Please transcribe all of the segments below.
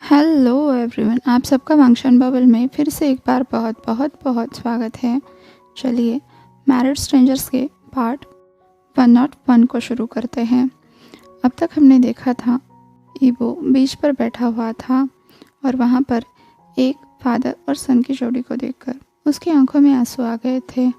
Hello everyone, आप सबका function bubble में फिर से एक बार बहुत बहुत बहुत स्वागत है। चलिए मैरिड स्ट्रेंजर्स के पार्ट 101 को शुरू करते हैं। अब तक हमने देखा था ईवो बीच पर बैठा हुआ था और वहाँ पर एक फादर और सन की जोड़ी को देखकर उसकी आंखों में आंसू आ गए थे।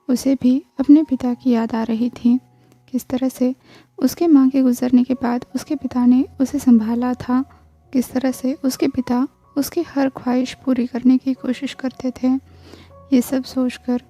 उसे भी अपने पिता की याद आ रही थी, किस तरह से उसके माँ के गुजरने के बाद उसके पिता ने उसे संभाला था, किस तरह से उसके पिता उसकी हर ख्वाहिश पूरी करने की कोशिश करते थे। ये सब सोचकर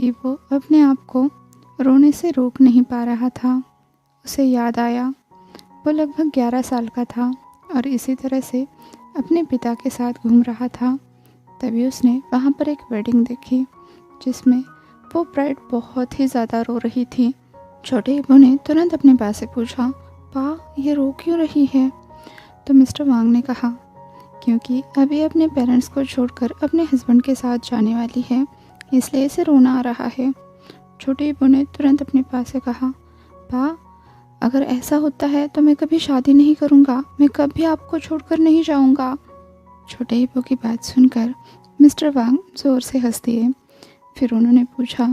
ईवो अपने आप को रोने से रोक नहीं पा रहा था। उसे याद आया वो लगभग 11 साल का था और इसी तरह से अपने पिता के साथ घूम रहा था। तभी उसने वहाँ पर एक वेडिंग देखी जिसमें वो ब्राइड बहुत ही ज़्यादा रो रही थी। छोटे ईवो ने तुरंत अपने पास से पूछा, पा ये रो क्यों रही है? तो मिस्टर वांग ने कहा, क्योंकि अभी अपने पेरेंट्स को छोड़कर अपने हस्बैंड के साथ जाने वाली है, इसलिए इसे रोना आ रहा है। छोटे ईवो ने तुरंत अपने पास से कहा, पा अगर ऐसा होता है तो मैं कभी शादी नहीं करूँगा, मैं कभी आपको छोड़कर नहीं जाऊँगा। छोटे ईवो की बात सुनकर मिस्टर वांग ज़ोर से हंस दिए। फिर उन्होंने पूछा,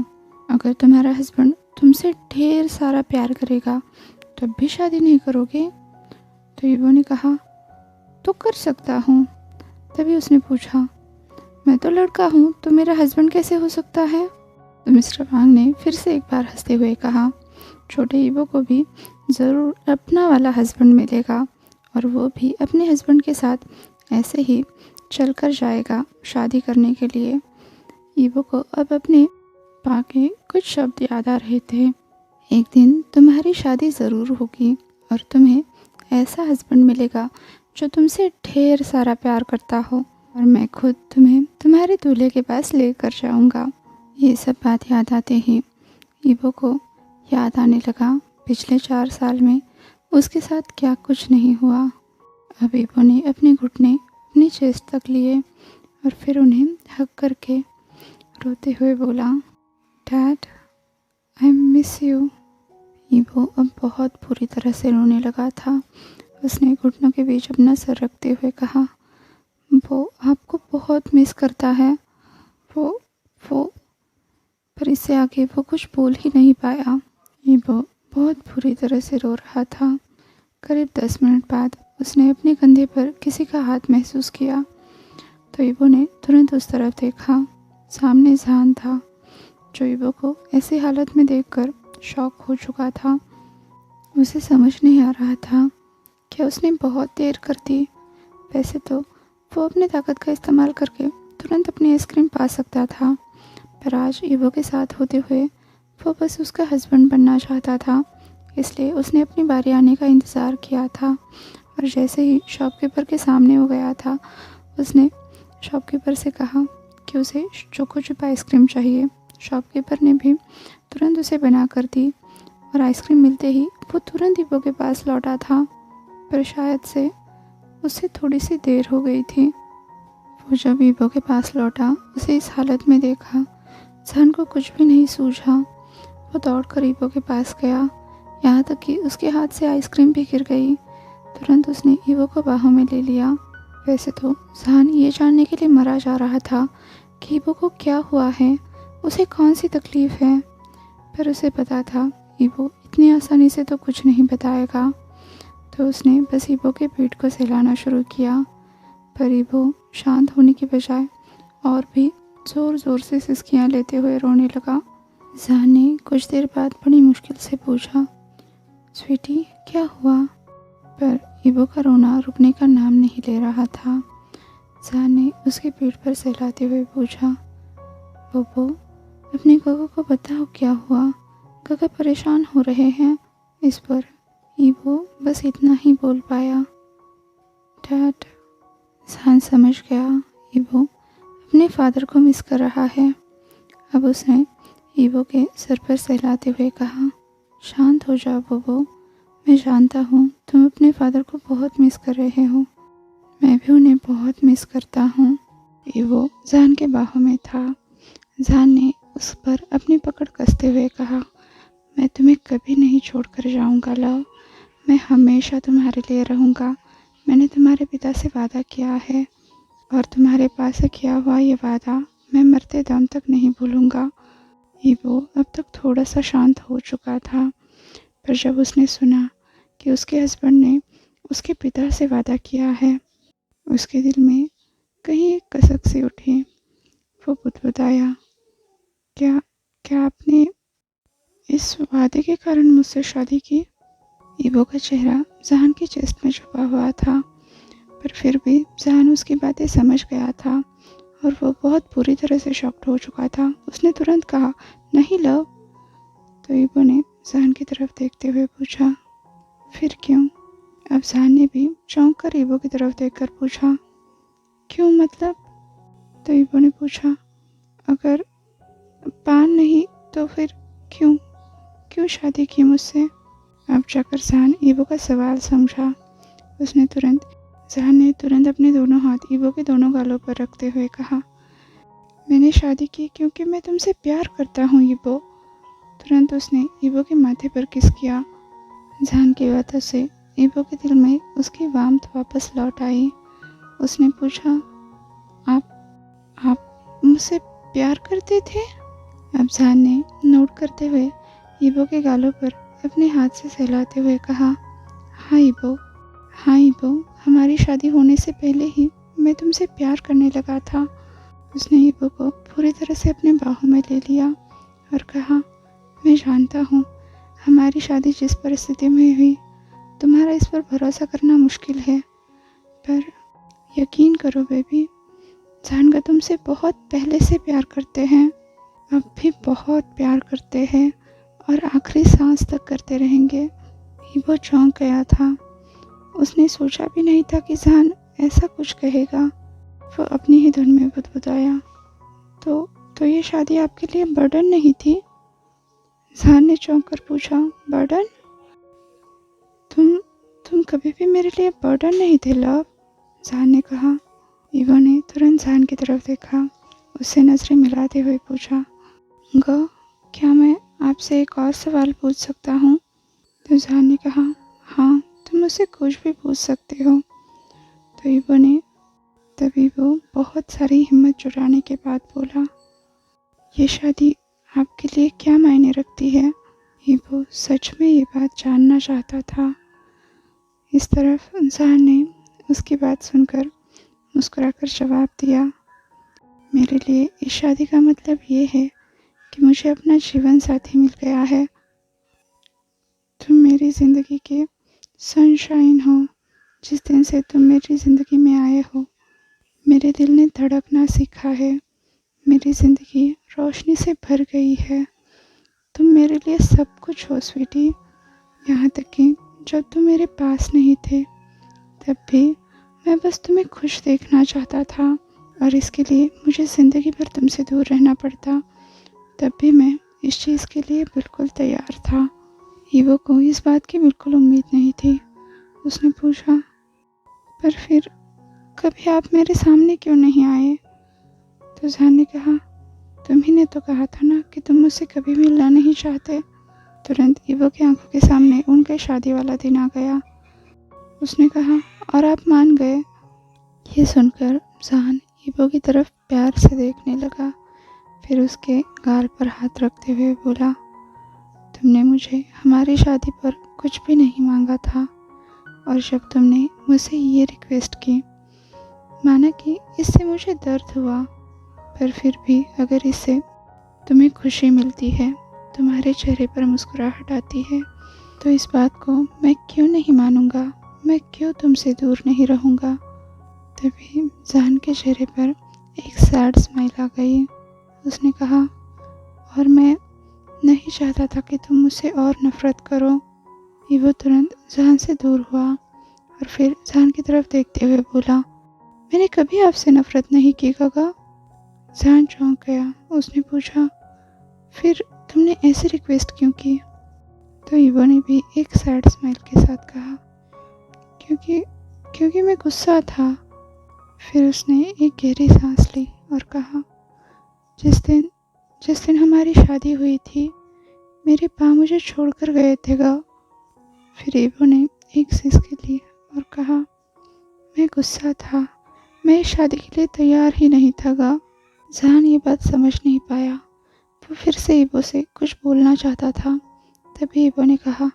अगर तुम्हारा हस्बैंड तुमसे ढेर सारा प्यार करेगा तब भी शादी नहीं करोगे? तो ईवो ने कहा, तो कर सकता हूँ। तभी उसने पूछा, मैं तो लड़का हूँ तो मेरा हस्बैंड कैसे हो सकता है? तो मिस्टर वांग ने फिर से एक बार हंसते हुए कहा, छोटे ईवो को भी ज़रूर अपना वाला हस्बैंड मिलेगा और वो भी अपने हस्बैंड के साथ ऐसे ही चलकर जाएगा शादी करने के लिए। ईवो को अब अपने पा के कुछ शब्द याद आ रहे थे। एक दिन तुम्हारी शादी ज़रूर होगी और तुम्हें ऐसा हस्बैंड मिलेगा जो तुमसे ढेर सारा प्यार करता हो और मैं खुद तुम्हें तुम्हारे दूल्हे के पास लेकर जाऊंगा। ये सब बात याद आते ही ईवो को याद आने लगा पिछले 4 साल में उसके साथ क्या कुछ नहीं हुआ। अब ईवो ने अपने घुटने अपनी चेस्ट तक लिए और फिर उन्हें हक करके रोते हुए बोला, dad I miss you. Evo अब बहुत बुरी तरह से रोने लगा था। उसने घुटनों के बीच अपना सर रखते हुए कहा, वो आपको बहुत मिस करता है। वो पर इससे आगे वो कुछ बोल ही नहीं पाया। ईवो बहुत बुरी तरह से रो रहा था। करीब 10 मिनट बाद उसने अपने कंधे पर किसी का हाथ महसूस किया तो ईवो ने तुरंत उस तरफ देखा। सामने जहान था जो ईवो को ऐसी हालत में देखकर शॉक हो चुका था। उसे समझ नहीं आ रहा था कि उसने बहुत देर कर दी। वैसे तो वो अपनी ताकत का इस्तेमाल करके तुरंत अपनी आइसक्रीम पा सकता था, पर आज ईवो के साथ होते हुए वो बस उसका हस्बैंड बनना चाहता था। इसलिए उसने अपनी बारी आने का इंतज़ार किया था और जैसे ही शॉपकीपर के सामने हो गया था उसने शॉपकीपर से कहा कि उसे चोको चिप आइसक्रीम चाहिए। शॉपकीपर ने भी तुरंत उसे बना कर दी और आइसक्रीम मिलते ही वो तुरंत ईवो के पास लौटा था, पर शायद से उसे थोड़ी सी देर हो गई थी। वो जब ईवो के पास लौटा उसे इस हालत में देखा, जहान को कुछ भी नहीं सूझा। वो दौड़कर ईवो के पास गया, यहाँ तक कि उसके हाथ से आइसक्रीम भी गिर गई। तुरंत उसने ईवो को बाहों में ले लिया। वैसे तो जहान ये जानने के लिए मरा जा रहा था कि ईवो को क्या हुआ है, उसे कौन सी तकलीफ़ है, पर उसे पता था ईवो इतनी आसानी से तो कुछ नहीं बताएगा। तो उसने बस ईवो के पीठ को सहलाना शुरू किया, पर ईवो शांत होने की बजाय और भी ज़ोर ज़ोर से सिसकियाँ लेते हुए रोने लगा। जहान ने कुछ देर बाद बड़ी मुश्किल से पूछा, स्वीटी क्या हुआ? पर ईवो का रोना रुकने का नाम नहीं ले रहा था। जहान ने उसके पीठ पर सहलाते हुए पूछा, बोबो अपने गोगो को बताओ क्या हुआ, गगा परेशान हो रहे हैं। इस पर ईवो बस इतना ही बोल पाया, डैड। जहान समझ गया ईवो अपने फादर को मिस कर रहा है। अब उसने ईवो के सर पर सहलाते हुए कहा, शांत हो जाओ बोबो, मैं जानता हूँ तुम अपने फादर को बहुत मिस कर रहे हो, मैं भी उन्हें बहुत मिस करता हूँ। ईवो जहान के बाहों में था। जहान ने उस पर अपनी पकड़ कसते हुए कहा, मैं तुम्हें कभी नहीं छोड़कर जाऊँगा लव, मैं हमेशा तुम्हारे लिए रहूँगा, मैंने तुम्हारे पिता से वादा किया है और तुम्हारे पास से किया हुआ ये वादा मैं मरते दम तक नहीं भूलूंगा। ईवो अब तक थोड़ा सा शांत हो चुका था, पर जब उसने सुना कि उसके हस्बैंड ने उसके पिता से वादा किया है, उसके दिल में कहीं एक कसक सी उठी। वो बुदबुदाया, क्या क्या आपने इस वादे के कारण मुझसे शादी की? ईवो का चेहरा जहान की चेस्ट में छुपा हुआ था, पर फिर भी जहान उसकी बातें समझ गया था और वो बहुत बुरी तरह से शॉक्ड हो चुका था। उसने तुरंत कहा, नहीं लव। तो ईवो ने जहान की तरफ देखते हुए पूछा, फिर क्यों? अब जहान ने भी चौंक कर ईवो की तरफ देखकर पूछा, क्यों मतलब? तो ईवो ने पूछा, अगर पान नहीं तो फिर क्यों क्यों शादी की मुझसे? अब जाकर जहान ईवो का सवाल समझा। जहान ने तुरंत अपने दोनों हाथ ईवो के दोनों गालों पर रखते हुए कहा, मैंने शादी की क्योंकि मैं तुमसे प्यार करता हूँ ईवो। तुरंत उसने ईवो के माथे पर किस किया। जहान की बातों से ईवो के दिल में उसकी वार्मथ वापस लौट आई। उसने पूछा, आप मुझसे प्यार करते थे? अब जहान ने नोट करते हुए ईवो के गालों पर अपने हाथ से सहलाते हुए कहा, हाँ ईवो, हाँ ईवो, हमारी शादी होने से पहले ही मैं तुमसे प्यार करने लगा था। उसने ईवो को पूरी तरह से अपने बाहों में ले लिया और कहा, मैं जानता हूँ हमारी शादी जिस परिस्थिति में हुई तुम्हारा इस पर भरोसा करना मुश्किल है, पर यकीन करो बेबी, जानगा तुमसे बहुत पहले से प्यार करते हैं, अब भी बहुत प्यार करते हैं और आखिरी सांस तक करते रहेंगे। ईवो चौंक गया था। उसने सोचा भी नहीं था कि जहान ऐसा कुछ कहेगा। वो अपनी ही धुन में बुदबुदाया, तो ये शादी आपके लिए बर्डन नहीं थी? जहान ने चौंक कर पूछा, बर्डन? तुम कभी भी मेरे लिए बर्डन नहीं थे लव, जहान ने कहा। ईवो ने तुरंत जहान की तरफ देखा, उससे नजरें मिलाते हुए पूछा, क्या मैं आपसे एक और सवाल पूछ सकता हूँ? तो जहान ने कहा, हाँ, तुम मुझसे कुछ भी पूछ सकते हो। तो तभी वो बहुत सारी हिम्मत जुटाने के बाद बोला, ये शादी आपके लिए क्या मायने रखती है? वो सच में ये बात जानना चाहता था। इस तरफ जहान ने उसकी बात सुनकर मुस्कुराकर जवाब दिया, मेरे लिए इस शादी का मतलब ये है कि मुझे अपना जीवन साथी मिल गया है। तुम मेरी ज़िंदगी के सनशाइन हो। जिस दिन से तुम मेरी ज़िंदगी में आए हो, मेरे दिल ने धड़कना सीखा है। मेरी ज़िंदगी रोशनी से भर गई है। तुम मेरे लिए सब कुछ हो स्वीटी। यहाँ तक कि जब तुम मेरे पास नहीं थे, तब भी मैं बस तुम्हें खुश देखना चाहता था, और इसके लिए मुझे ज़िंदगी भर तुमसे दूर रहना पड़ता, तब भी मैं इस चीज़ के लिए बिल्कुल तैयार था। ईवो को इस बात की बिल्कुल उम्मीद नहीं थी। उसने पूछा, पर फिर कभी आप मेरे सामने क्यों नहीं आए? तो जहान ने कहा, तुम्ही ने तो कहा था ना कि तुम मुझसे कभी मिलना नहीं चाहते। तुरंत ईवो की आंखों के सामने उनके शादी वाला दिन आ गया। उसने कहा, और आप मान गए? ये सुनकर जहान ईवो की तरफ प्यार से देखने लगा, फिर उसके गाल पर हाथ रखते हुए बोला, तुमने मुझे हमारी शादी पर कुछ भी नहीं मांगा था, और जब तुमने मुझसे ये रिक्वेस्ट की, माना कि इससे मुझे दर्द हुआ, पर फिर भी अगर इससे तुम्हें खुशी मिलती है, तुम्हारे चेहरे पर मुस्कुराहट आती है, तो इस बात को मैं क्यों नहीं मानूंगा? मैं क्यों तुमसे दूर नहीं रहूँगा? तभी जहान के चेहरे पर एक सैड स्माइल आ गई। उसने कहा, और मैं नहीं चाहता था कि तुम मुझसे और नफरत करो। वो तुरंत जहान से दूर हुआ और फिर जहान की तरफ देखते हुए बोला, मैंने कभी आपसे नफरत नहीं की गगा। जहान चौंक गया। उसने पूछा, फिर तुमने ऐसी रिक्वेस्ट क्यों की? तो ईवो ने भी एक सैड स्माइल के साथ कहा, क्योंकि मैं गुस्सा था। फिर उसने एक गहरी सांस ली और कहा, जिस दिन हमारी शादी हुई थी, मेरे पाँव मुझे छोड़कर गए थे गा। फिर ईवो ने एक सिसकी ली और कहा, मैं गुस्सा था। मैं इस शादी के लिए तैयार ही नहीं था गा। जहान ये बात समझ नहीं पाया। वो फिर से ईबो से कुछ बोलना चाहता था। तभी ईबो ने कहा,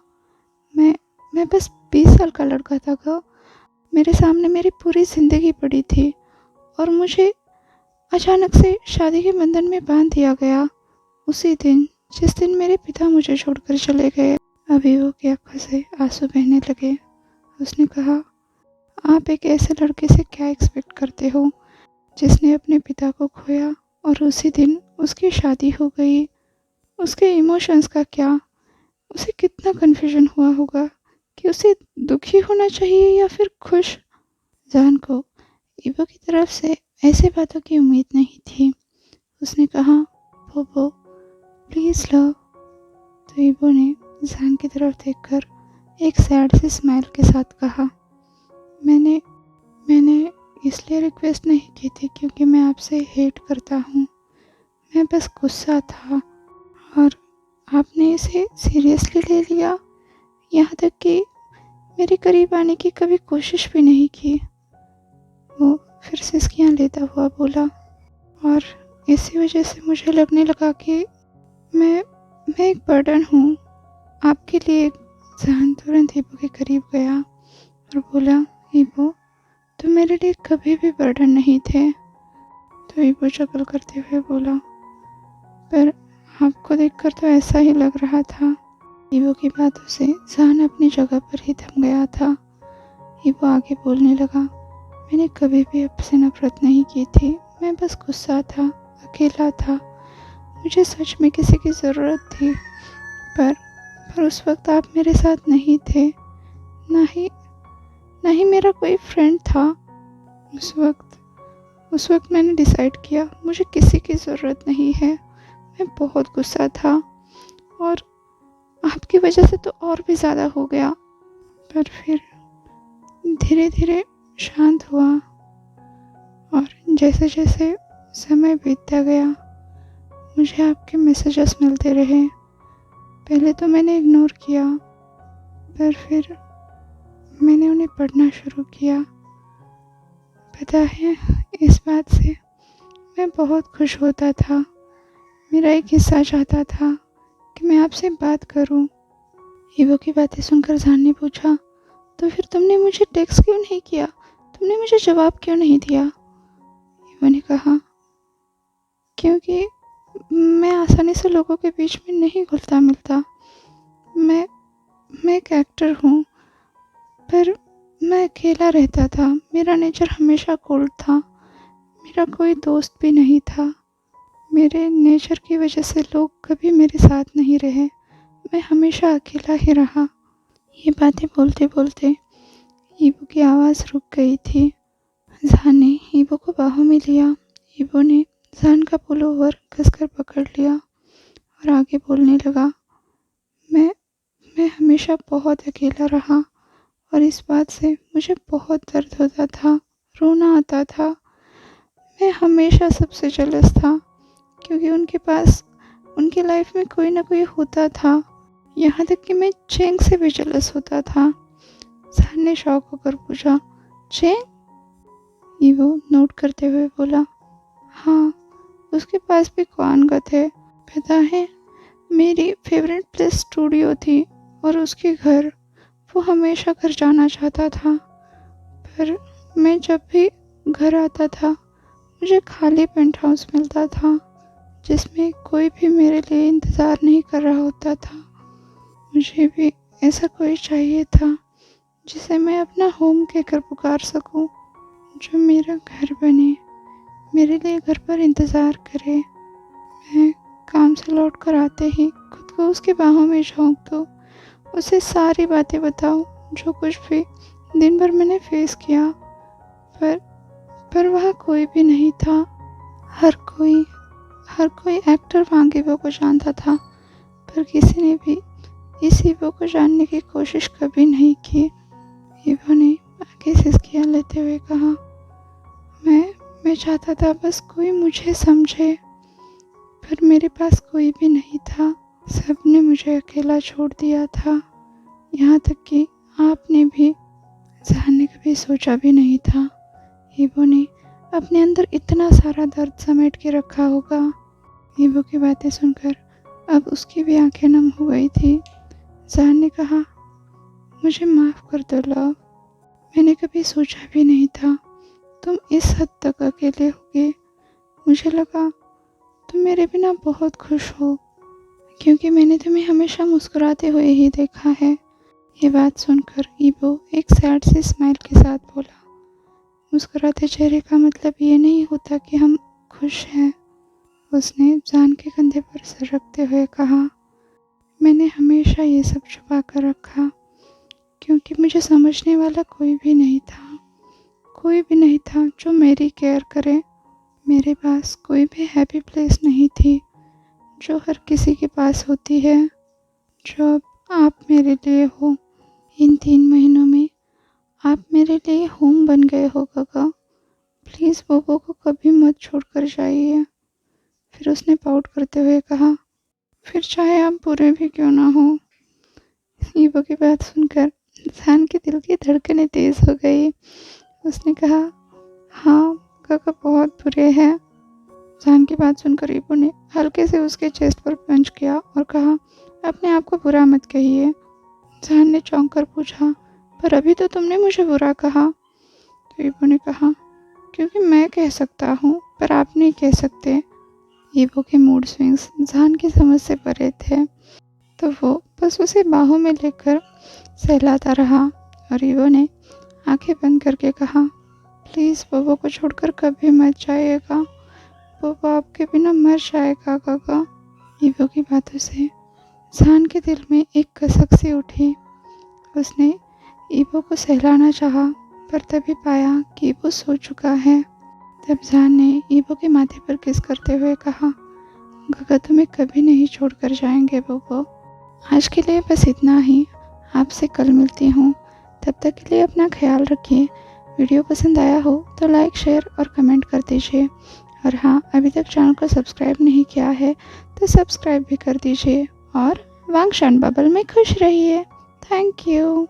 मैं बस 20 साल का लड़का था गा। मेरे सामने मेरी पूरी ज़िंदगी पड़ी थी और मुझे अचानक से शादी के बंधन में बांध दिया गया। उसी दिन, जिस दिन मेरे पिता मुझे छोड़कर चले गए। अभी वो की आंखों से आंसू बहने लगे। उसने कहा, आप एक ऐसे लड़के से क्या एक्सपेक्ट करते हो जिसने अपने पिता को खोया और उसी दिन उसकी शादी हो गई। उसके इमोशंस का क्या? उसे कितना कन्फ्यूजन हुआ होगा कि उसे दुखी होना चाहिए या फिर खुश। जान को ईबो की तरफ से ऐसे बातों की उम्मीद नहीं थी। उसने कहा, पोपो प्लीज़ लव। तो ईबो ने जान की तरफ देखकर एक सैड सी स्माइल के साथ कहा, मैंने मैंने इसलिए रिक्वेस्ट नहीं की थी क्योंकि मैं आपसे हेट करता हूँ। मैं बस गुस्सा था और आपने इसे सीरियसली ले लिया, यहाँ तक कि मेरे करीब आने की कभी कोशिश भी नहीं की। वो फिर सिसकियाँ लेता हुआ बोला, और इसी वजह से मुझे लगने लगा कि मैं एक बर्डन हूँ आपके लिए। जहान तुरंत ईबो के करीब गया और बोला, ईबो तुम मेरे लिए कभी भी बर्डन नहीं थे। तो ईबो शक्ल करते हुए बोला, पर आपको देखकर तो ऐसा ही लग रहा था। ईबो की बातों से जहान अपनी जगह पर ही थम गया था। ईबो आगे बोलने लगा, मैंने कभी भी आपसे नफरत नहीं की थी। मैं बस गुस्सा था, अकेला था। मुझे सच में किसी की ज़रूरत थी, पर उस वक्त आप मेरे साथ नहीं थे। ना ही मेरा कोई फ्रेंड था। उस वक्त मैंने डिसाइड किया मुझे किसी की ज़रूरत नहीं है। मैं बहुत गुस्सा था और आपकी वजह से तो और भी ज़्यादा हो गया। पर फिर धीरे धीरे शांत हुआ और जैसे जैसे समय बीतता गया मुझे आपके मैसेजेस मिलते रहे। पहले तो मैंने इग्नोर किया, पर फिर मैंने उन्हें पढ़ना शुरू किया। पता है, इस बात से मैं बहुत खुश होता था। मेरा एक हिस्सा चाहता था कि मैं आपसे बात करूं। ईबो की बातें सुनकर जान ने पूछा, तो फिर तुमने मुझे टेक्स्ट क्यों नहीं किया? तुमने मुझे जवाब क्यों नहीं दिया? ईबो ने कहा, क्योंकि मैं आसानी से लोगों के बीच में नहीं घुलता मिलता। मैं एक एक्टर हूँ, पर मैं अकेला रहता था। मेरा नेचर हमेशा कोल्ड था। मेरा कोई दोस्त भी नहीं था। मेरे नेचर की वजह से लोग कभी मेरे साथ नहीं रहे। मैं हमेशा अकेला ही रहा। ये बातें बोलते बोलते ईबो की आवाज़ रुक गई थी। जान ने ईबो को बाहों में लिया। ईबो ने जान का पुलोवर कसकर पकड़ लिया और आगे बोलने लगा, मैं हमेशा बहुत अकेला रहा और इस बात से मुझे बहुत दर्द होता था, रोना आता था। मैं हमेशा सबसे जेलस था क्योंकि उनके पास उनकी लाइफ में कोई ना कोई होता था। यहाँ तक कि मैं चेंग से भी जेलस होता था। जान ने शौक होकर पूछा, चेंग? ईवो नोट करते हुए बोला, हाँ, उसके पास भी क्वानगत है। पता है, मेरी फेवरेट प्लेस स्टूडियो थी और उसके घर, वो हमेशा घर जाना चाहता था। पर मैं जब भी घर आता था मुझे खाली पेंट हाउस मिलता था जिसमें कोई भी मेरे लिए इंतज़ार नहीं कर रहा होता था। मुझे भी ऐसा कोई चाहिए था जिसे मैं अपना होम कहकर पुकार सकूं, जो मेरा घर बने, मेरे लिए घर पर इंतज़ार करे। मैं काम से लौट कर आते ही खुद को उसकी बाहों में झोंक दूँ, उसे सारी बातें बताऊं जो कुछ भी दिन भर मैंने फेस किया। पर वहाँ कोई भी नहीं था। हर कोई एक्टर वांग ईवो को जानता था, पर किसी ने भी इस ईवो को जानने की कोशिश कभी नहीं की। ईवो ने आगे सिसकियाँ लेते हुए कहा, मैं चाहता था बस कोई मुझे समझे, पर मेरे पास कोई भी नहीं था। सबने मुझे अकेला छोड़ दिया था, यहाँ तक कि आपने भी। जहान ने कभी सोचा भी नहीं था ईबो ने अपने अंदर इतना सारा दर्द समेट के रखा होगा। ईबो की बातें सुनकर अब उसकी भी आंखें नम हो गई थी। जहान ने कहा, मुझे माफ़ कर दो लव, मैंने कभी सोचा भी नहीं था तुम इस हद तक अकेले होगे। मुझे लगा तुम मेरे बिना बहुत खुश हो, क्योंकि मैंने तुम्हें हमेशा मुस्कुराते हुए ही देखा है। ये बात सुनकर ईबो एक सैड सी स्माइल के साथ बोला, मुस्कुराते चेहरे का मतलब ये नहीं होता कि हम खुश हैं। उसने जान के कंधे पर सर रखते हुए कहा, मैंने हमेशा ये सब छुपा कर रखा, क्योंकि मुझे समझने वाला कोई भी नहीं था जो मेरी केयर करे। मेरे पास कोई भी हैप्पी प्लेस नहीं थी जो हर किसी के पास होती है, जो अब आप मेरे लिए हो। इन 3 महीनों में आप मेरे लिए होम बन गए हो गगा। प्लीज़ बोबो को कभी मत छोड़कर जाइए। फिर उसने पाउट करते हुए कहा, फिर चाहे आप बुरे भी क्यों ना हो। ईबो की बात सुनकर इंसान के दिल की धड़कनें तेज हो गई। उसने कहा, हाँ गगा बहुत बुरे हैं। जान की बात सुनकर ईबो ने हल्के से उसके चेस्ट पर पंच किया और कहा, अपने आप को बुरा मत कहिए। जान ने चौंक कर पूछा, पर अभी तो तुमने मुझे बुरा कहा। तो ईबो ने कहा, क्योंकि मैं कह सकता हूँ पर आप नहीं कह सकते। ईबो के मूड स्विंग्स जान की समझ से परे थे, तो वो बस उसे बाहों में लेकर सहलाता रहा और ईबो ने आंखें बंद करके कहा, प्लीज़ बोबो को छोड़कर कभी मत जाइएगा, बोबो आपके बिना मर जाएगा गगा। ईबो की बातों से जान के दिल में एक कसक सी उठी। उसने ईबो को सहलाना चाहा, पर तभी पाया कि ईबो सो चुका है। तब जान ने ईबो के माथे पर किस करते हुए कहा, गगा तुम्हें कभी नहीं छोड़कर जाएंगे बोबो। आज के लिए बस इतना ही, आपसे कल मिलती हूँ। तब तक के लिए अपना ख्याल रखिए। वीडियो पसंद आया हो तो लाइक, शेयर और कमेंट कर दीजिए। और हाँ, अभी तक चैनल को सब्सक्राइब नहीं किया है तो सब्सक्राइब भी कर दीजिए और वांगशान बबल में खुश रहिए। Thank you.